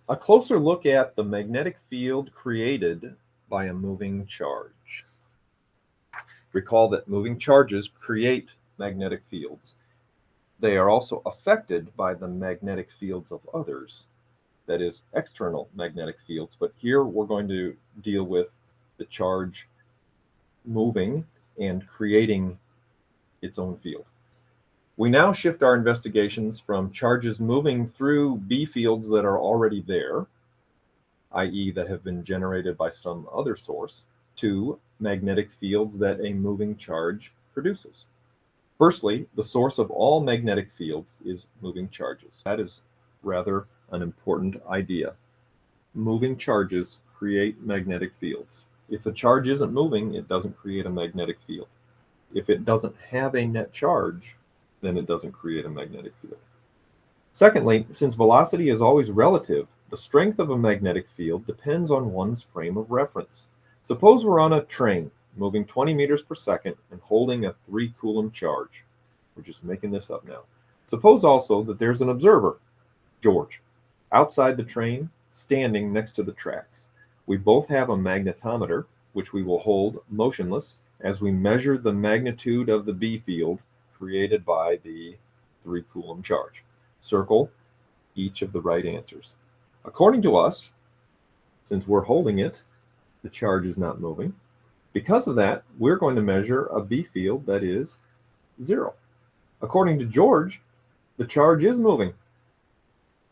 A closer look at the magnetic field created by a moving charge. Recall that moving charges create magnetic fields. They are also affected by the magnetic fields of others, that is, external magnetic fields. But here we're going to deal with the charge moving and creating its own field. We now shift our investigations from charges moving through B fields that are already there, i.e. that have been generated by some other source, to magnetic fields that a moving charge produces. Firstly, the source of all magnetic fields is moving charges. That is rather an important idea. Moving charges create magnetic fields. If the charge isn't moving, it doesn't create a magnetic field. If it doesn't have a net charge, then it doesn't create a magnetic field. Secondly, since velocity is always relative, the strength of a magnetic field depends on one's frame of reference. Suppose we're on a train moving 20 meters per second and holding a 3 Coulomb charge. We're just making this up now. Suppose also that there's an observer, George, outside the train, standing next to the tracks. We both have a magnetometer, which we will hold motionless as we measure the magnitude of the B field created by the 3 Coulomb charge. Circle each of the right answers. According to us, since we're holding it, the charge is not moving. Because of that, we're going to measure a B field that is 0. According to George, the charge is moving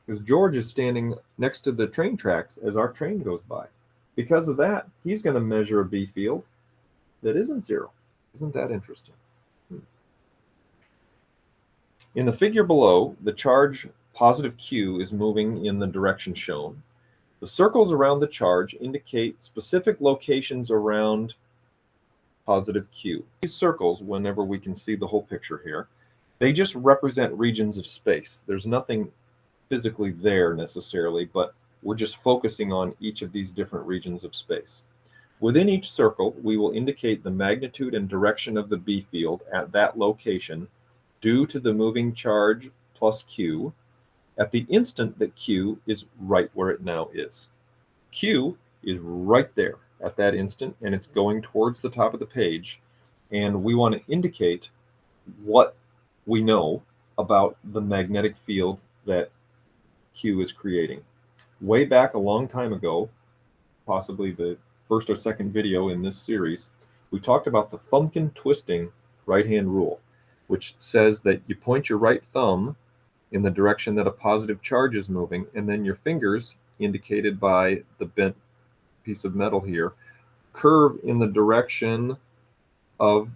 because George is standing next to the train tracks as our train goes by. Because of that, he's going to measure a B field that isn't 0. Isn't that interesting? In the figure below, the charge positive Q is moving in the direction shown. The circles around the charge indicate specific locations around positive Q. These circles, whenever we can see the whole picture here, they just represent regions of space. There's nothing physically there necessarily, but we're just focusing on each of these different regions of space. Within each circle, we will indicate the magnitude and direction of the B field at that location due to the moving charge plus Q at the instant that Q is right where it now is. Q is right there at that instant, and it's going towards the top of the page, and we want to indicate what we know about the magnetic field that Q is creating. Way back a long time ago, possibly the first or second video in this series, we talked about the Thumbkin twisting right-hand rule, which says that you point your right thumb in the direction that a positive charge is moving, and then your fingers, indicated by the bent piece of metal here, curve in the direction of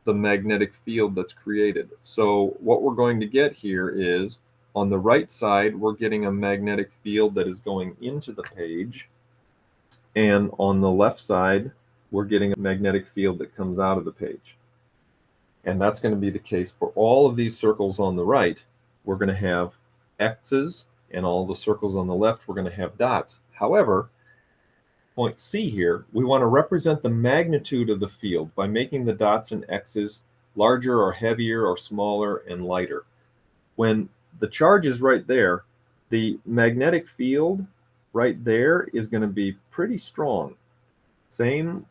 the magnetic field that's created. So what we're going to get here is, on the right side, we're getting a magnetic field that is going into the page, and on the left side, we're getting a magnetic field that comes out of the page. And that's going to be the case for all of these circles on the right. We're going to have X's, and all the circles on the left, we're going to have dots. However, point C here, we want to represent the magnitude of the field by making the dots and X's larger or heavier or smaller and lighter. When the charge is right there, the magnetic field right there is going to be pretty strong. Same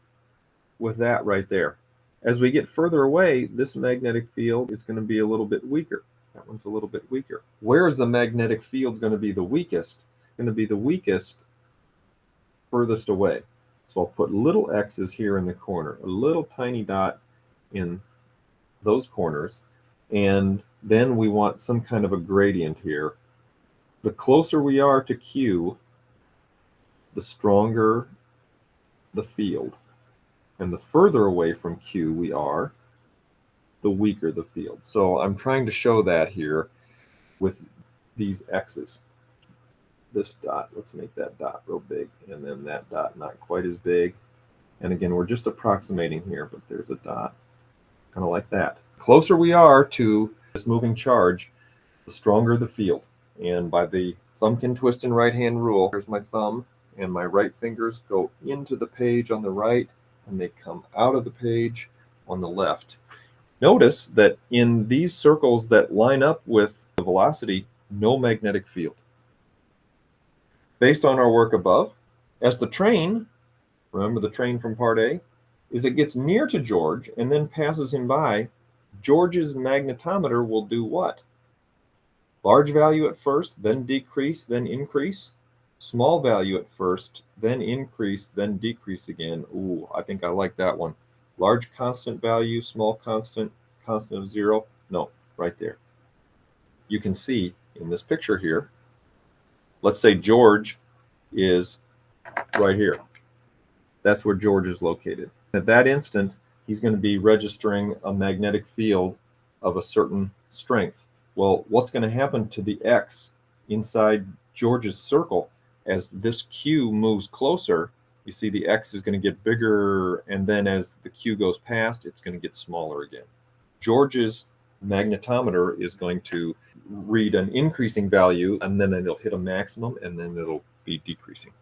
with that right there. As we get further away, this magnetic field is going to be a little bit weaker. That one's a little bit weaker. Where is the magnetic field going to be the weakest? It's going to be the weakest furthest away. So I'll put little X's here in the corner, a little tiny dot in those corners, and then we want some kind of a gradient here. The closer we are to Q, the stronger the field. And the further away from Q we are, the weaker the field. So I'm trying to show that here with these X's. This dot, let's make that dot real big, and then that dot not quite as big. And again, we're just approximating here, but there's a dot, kind of like that. The closer we are to this moving charge, the stronger the field. And by the Thumbkin twist and right-hand rule, here's my thumb, and my right fingers go into the page on the right, and they come out of the page on the left. Notice that in these circles that line up with the velocity, no magnetic field. Based on our work above, as the train, remember the train from part A, as it gets near to George and then passes him by, George's magnetometer will do what? Large value at first, then decrease, then increase. Small value at first, then increase, then decrease again. Ooh, I think I like that one. Large constant value, small constant, constant of 0. No, right there. You can see in this picture here, let's say George is right here. That's where George is located. At that instant, he's going to be registering a magnetic field of a certain strength. Well, what's going to happen to the X inside George's circle as this Q moves closer? You see the X is going to get bigger, and then as the Q goes past, it's going to get smaller again. George's magnetometer is going to read an increasing value, and then it'll hit a maximum, and then it'll be decreasing.